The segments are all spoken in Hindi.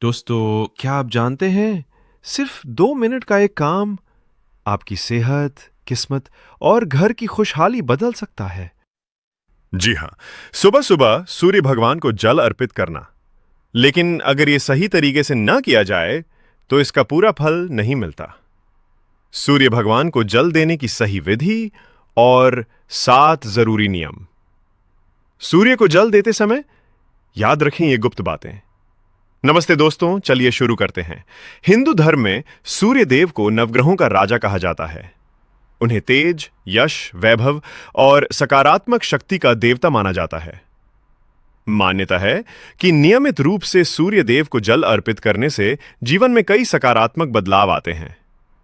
दोस्तों, क्या आप जानते हैं सिर्फ 2 मिनट का एक काम आपकी सेहत, किस्मत और घर की खुशहाली बदल सकता है। जी हाँ। सुबह सुबह सूर्य भगवान को जल अर्पित करना, लेकिन अगर ये सही तरीके से ना किया जाए तो इसका पूरा फल नहीं मिलता। सूर्य भगवान को जल देने की सही विधि और 7 जरूरी नियम। सूर्य को जल देते समय याद रखें ये गुप्त बातें। नमस्ते दोस्तों, चलिए शुरू करते हैं। हिंदू धर्म में सूर्य देव को नवग्रहों का राजा कहा जाता है। उन्हें तेज, यश, वैभव और सकारात्मक शक्ति का देवता माना जाता है। मान्यता है कि नियमित रूप से सूर्य देव को जल अर्पित करने से जीवन में कई सकारात्मक बदलाव आते हैं।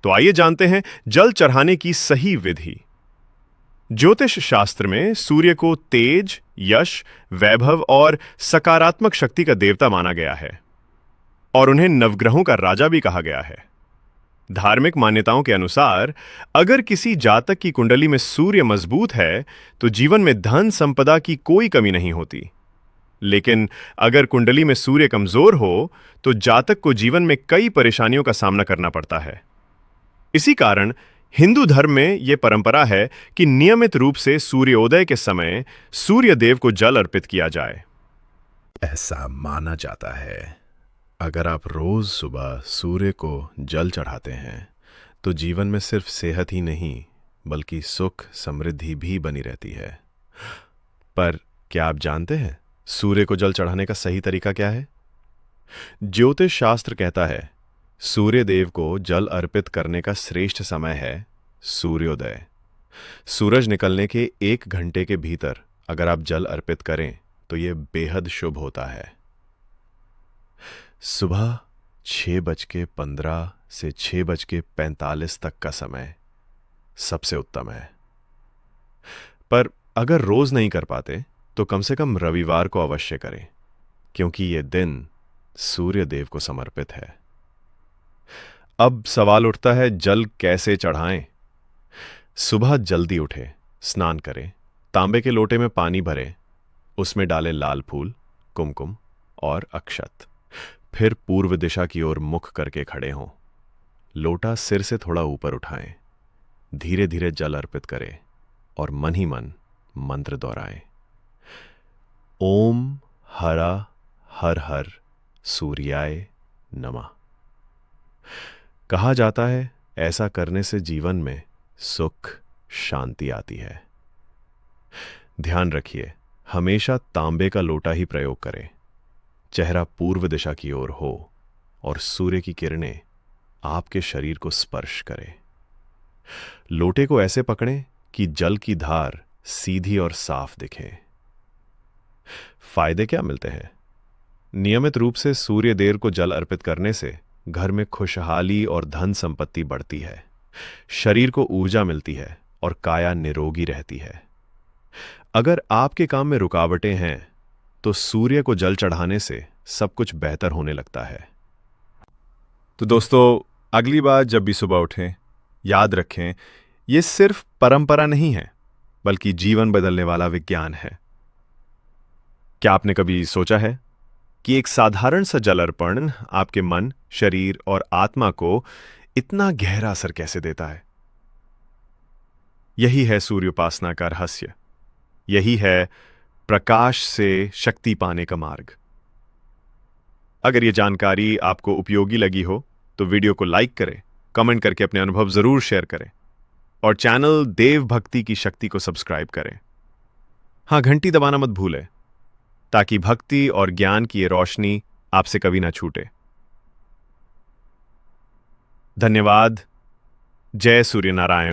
तो आइए जानते हैं जल चढ़ाने की सही विधि। ज्योतिष शास्त्र में सूर्य को तेज, यश, वैभव और सकारात्मक शक्ति का देवता माना गया है और उन्हें नवग्रहों का राजा भी कहा गया है। धार्मिक मान्यताओं के अनुसार अगर किसी जातक की कुंडली में सूर्य मजबूत है तो जीवन में धन संपदा की कोई कमी नहीं होती। लेकिन अगर कुंडली में सूर्य कमजोर हो तो जातक को जीवन में कई परेशानियों का सामना करना पड़ता है। इसी कारण हिंदू धर्म में यह परंपरा है कि नियमित रूप से सूर्योदय के समय सूर्य देव को जल अर्पित किया जाए। ऐसा माना जाता है अगर आप रोज सुबह सूर्य को जल चढ़ाते हैं तो जीवन में सिर्फ सेहत ही नहीं बल्कि सुख समृद्धि भी बनी रहती है। पर क्या आप जानते हैं सूर्य को जल चढ़ाने का सही तरीका क्या है? ज्योतिष शास्त्र कहता है सूर्य देव को जल अर्पित करने का श्रेष्ठ समय है सूर्योदय। सूरज निकलने के 1 घंटे के भीतर अगर आप जल अर्पित करें तो यह बेहद शुभ होता है। सुबह 6:15 से 6:45 तक का समय सबसे उत्तम है। पर अगर रोज नहीं कर पाते तो कम से कम रविवार को अवश्य करें, क्योंकि यह दिन सूर्य देव को समर्पित है। अब सवाल उठता है जल कैसे चढ़ाएं? सुबह जल्दी उठें, स्नान करें, तांबे के लोटे में पानी भरें, उसमें डालें लाल फूल, कुमकुम और अक्षत। फिर पूर्व दिशा की ओर मुख करके खड़े हों। लोटा सिर से थोड़ा ऊपर उठाएं, धीरे धीरे जल अर्पित करें और मन ही मन मंत्र दोहराएं। ओम हरा हर हर सूर्याय नमः। कहा जाता है ऐसा करने से जीवन में सुख शांति आती है। ध्यान रखिए, हमेशा तांबे का लोटा ही प्रयोग करें। चेहरा पूर्व दिशा की ओर हो और सूर्य की किरणें आपके शरीर को स्पर्श करें। लोटे को ऐसे पकड़ें कि जल की धार सीधी और साफ दिखे। फायदे क्या मिलते हैं? नियमित रूप से सूर्य देव को जल अर्पित करने से घर में खुशहाली और धन संपत्ति बढ़ती है, शरीर को ऊर्जा मिलती है और काया निरोगी रहती है। अगर आपके काम में रुकावटें हैं तो सूर्य को जल चढ़ाने से सब कुछ बेहतर होने लगता है। तो दोस्तों, अगली बार जब भी सुबह उठें, याद रखें यह सिर्फ परंपरा नहीं है बल्कि जीवन बदलने वाला विज्ञान है। क्या आपने कभी सोचा है कि एक साधारण सा जल अर्पण आपके मन, शरीर और आत्मा को इतना गहरा असर कैसे देता है? यही है सूर्योपासना का रहस्य। यही है प्रकाश से शक्ति पाने का मार्ग। अगर यह जानकारी आपको उपयोगी लगी हो तो वीडियो को लाइक करें, कमेंट करके अपने अनुभव जरूर शेयर करें और चैनल देव भक्ति की शक्ति को सब्सक्राइब करें। हां, घंटी दबाना मत भूलें ताकि भक्ति और ज्ञान की ये रोशनी आपसे कभी ना छूटे। धन्यवाद। जय सूर्य नारायण।